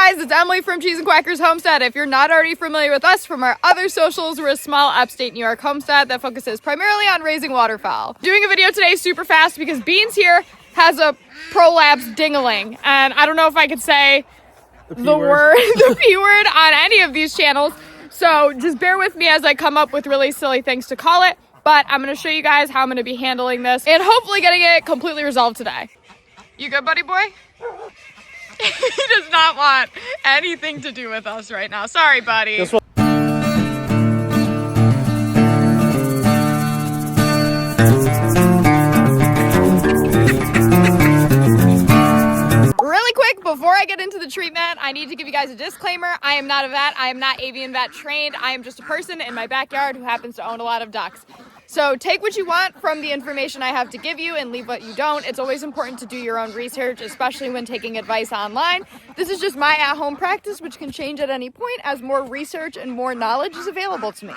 guys, it's Emily from Cheese and Quackers Homestead. If you're not already familiar with us from our other socials, we're a small upstate New York homestead that focuses primarily on raising waterfowl. Doing a video today super fast because Beans here has a prolapse dingling, and I don't know if I could say the P word on any of these channels, so just bear with me as I come up with really silly things to call it, but I'm going to show you guys how I'm going to be handling this and hopefully getting it completely resolved today. You good, buddy boy? He does not want anything to do with us right now. Sorry, buddy. Really quick, before I get into the treatment, I need to give you guys a disclaimer. I am not a vet. I am not avian vet trained. I am just a person in my backyard who happens to own a lot of ducks. So take what you want from the information I have to give you and leave what you don't. It's always important to do your own research, especially when taking advice online. This is just my at-home practice, which can change at any point as more research and more knowledge is available to me.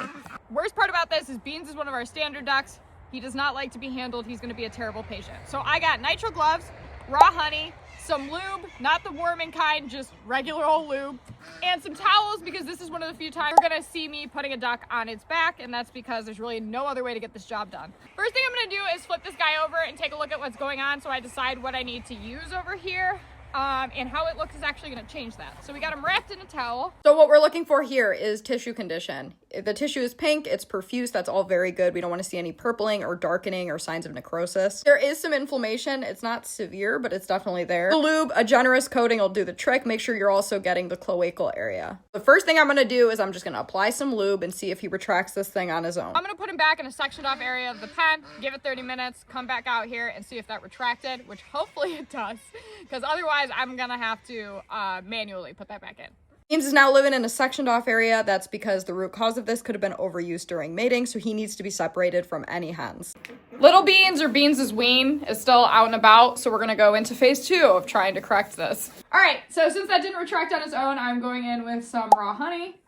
Worst part about this is Beans is one of our standard ducks. He does not like to be handled. He's going to be a terrible patient. So I got nitrile gloves, raw honey, some lube, not the warming kind, just regular old lube, and some towels because this is one of the few times you're gonna see me putting a duck on its back, and that's because there's really no other way to get this job done. First thing I'm gonna do is flip this guy over and take a look at what's going on so I decide what I need to use over here. And how it looks is actually going to change that. So we got him wrapped in a towel. So what we're looking for here is tissue condition. If the tissue is pink, it's perfuse. That's all very good. We don't want to see any purpling or darkening or signs of necrosis. There is some inflammation. It's not severe, but it's definitely there. The lube, a generous coating will do the trick. Make sure you're also getting the cloacal area. The first thing I'm going to do is I'm just going to apply some lube and see if he retracts this thing on his own. I'm going to put him back in a sectioned off area of the pen, give it 30 minutes, come back out here and see if that retracted, which hopefully it does, because otherwise I'm gonna have to manually put that back in. Beans is now living in a sectioned off area. That's because the root cause of this could have been overuse during mating, so he needs to be separated from any hens. Little Beans, or Beans' wean, is still out and about, so we're gonna go into phase 2 of trying to correct this. All right, so since that didn't retract on its own, I'm going in with some raw honey.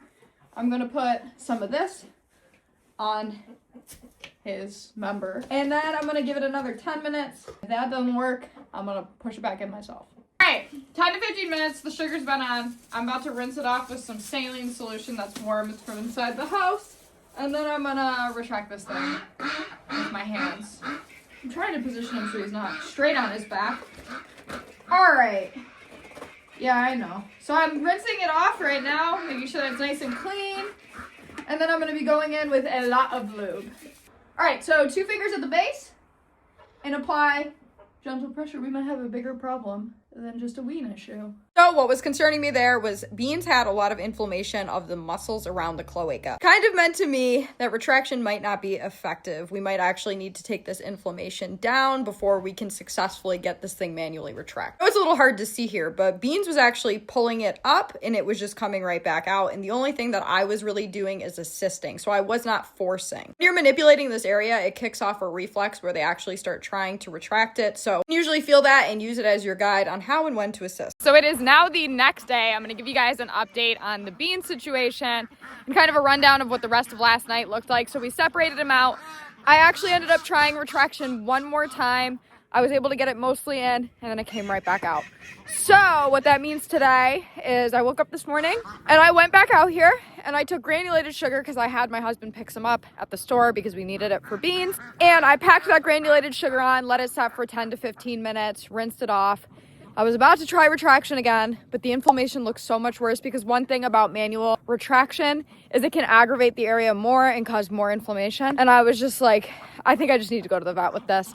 I'm gonna put some of this on his member, and then I'm gonna give it another 10 minutes. If that doesn't work, I'm gonna push it back in myself. Alright, 10 to 15 minutes, the sugar's been on. I'm about to rinse it off with some saline solution that's warm. It's from inside the house. And then I'm gonna retract this thing with my hands. I'm trying to position him so he's not straight on his back. Alright. Yeah, I know. So I'm rinsing it off right now, making sure that it's nice and clean. And then I'm gonna be going in with a lot of lube. Alright, so 2 fingers at the base. And apply gentle pressure. We might have a bigger problem than just a wean issue. So what was concerning me there was Beans had a lot of inflammation of the muscles around the cloaca. Kind of meant to me that retraction might not be effective. We might actually need to take this inflammation down before we can successfully get this thing manually retract. It's a little hard to see here, but Beans was actually pulling it up and it was just coming right back out. And the only thing that I was really doing is assisting. So I was not forcing. When you're manipulating this area, it kicks off a reflex where they actually start trying to retract it. So usually feel that and use it as your guide on how and when to assist. So it is now the next day. I'm going to give you guys an update on the Bean situation and kind of a rundown of what the rest of last night looked like. So we separated him out. I actually ended up trying retraction one more time. I was able to get it mostly in, and then it came right back out. So what that means today is I woke up this morning and I went back out here and I took granulated sugar because I had my husband pick some up at the store because we needed it for Beans. And I packed that granulated sugar on, let it set for 10 to 15 minutes, rinsed it off. I was about to try retraction again, but the inflammation looks so much worse because one thing about manual retraction is it can aggravate the area more and cause more inflammation. And I was just like, I think I just need to go to the vet with this.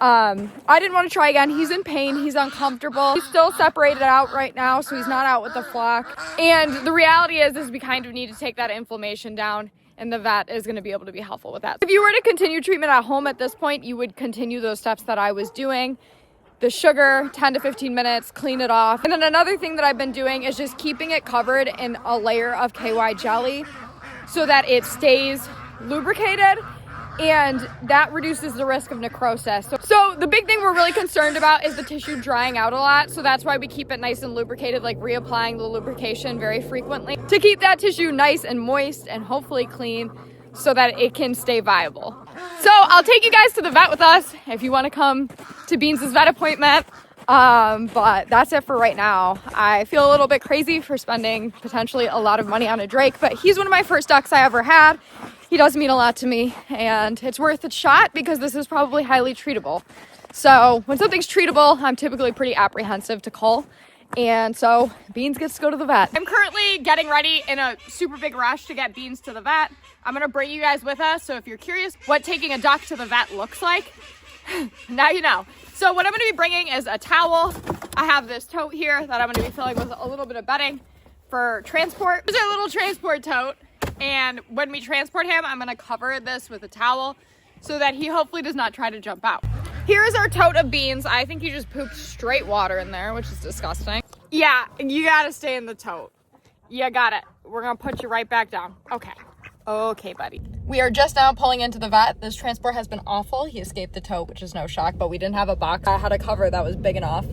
I didn't want to try again. He's in pain. He's uncomfortable. He's still separated out right now, so he's not out with the flock. And the reality is we kind of need to take that inflammation down, and the vet is going to be able to be helpful with that. If you were to continue treatment at home at this point, you would continue those steps that I was doing. The sugar, 10 to 15 minutes, clean it off. And then another thing that I've been doing is just keeping it covered in a layer of KY jelly so that it stays lubricated, and that reduces the risk of necrosis. So the big thing we're really concerned about is the tissue drying out a lot. So that's why we keep it nice and lubricated, like reapplying the lubrication very frequently to keep that tissue nice and moist and hopefully clean so that it can stay viable. So I'll take you guys to the vet with us if you want to come to Beans' vet appointment. But that's it for right now. I feel a little bit crazy for spending potentially a lot of money on a drake, but he's one of my first ducks I ever had. He does mean a lot to me, and it's worth a shot because this is probably highly treatable. So when something's treatable, I'm typically pretty apprehensive to cull. And so Beans gets to go to the vet. I'm currently getting ready in a super big rush to get Beans to the vet. I'm gonna bring you guys with us. So if you're curious what taking a duck to the vet looks like, now you know. So what I'm gonna be bringing is a towel. I have this tote here that I'm gonna be filling with a little bit of bedding for transport. This is a little transport tote. And when we transport him, I'm gonna cover this with a towel so that he hopefully does not try to jump out. Here's our tote of Beans. I think he just pooped straight water in there, which is disgusting. Yeah, you gotta stay in the tote. You got it. We're gonna put you right back down. Okay. Okay, buddy. We are just now pulling into the vet. This transport has been awful. He escaped the tote, which is no shock, but we didn't have a box. I had a cover that was big enough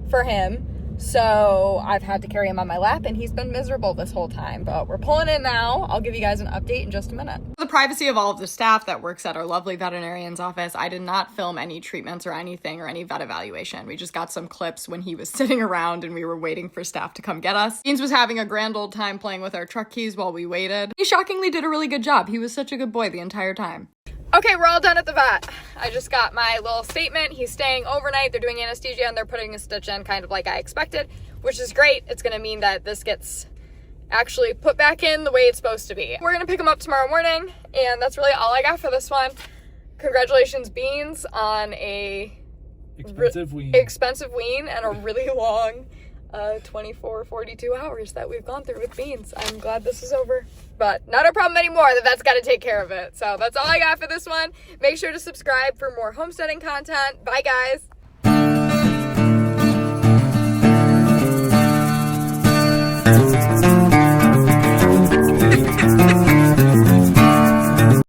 for him. So I've had to carry him on my lap, and he's been miserable this whole time, but we're pulling in now. I'll give you guys an update in just a minute. For the privacy of all of the staff that works at our lovely veterinarian's office, I did not film any treatments or anything or any vet evaluation. We just got some clips when he was sitting around and we were waiting for staff to come get us. Beans was having a grand old time playing with our truck keys while we waited. He shockingly did a really good job. He was such a good boy the entire time. Okay, we're all done at the vet. I just got my little statement. He's staying overnight. They're doing anesthesia and they're putting a stitch in kind of like I expected, which is great. It's gonna mean that this gets actually put back in the way it's supposed to be. We're gonna pick him up tomorrow morning, and that's really all I got for this one. Congratulations, Beans, on a expensive wean and a really long 24, 42 hours that we've gone through with Beans. I'm glad this is over, but not a problem anymore. The vet's got to take care of it. So that's all I got for this one. Make sure to subscribe for more homesteading content. Bye, guys.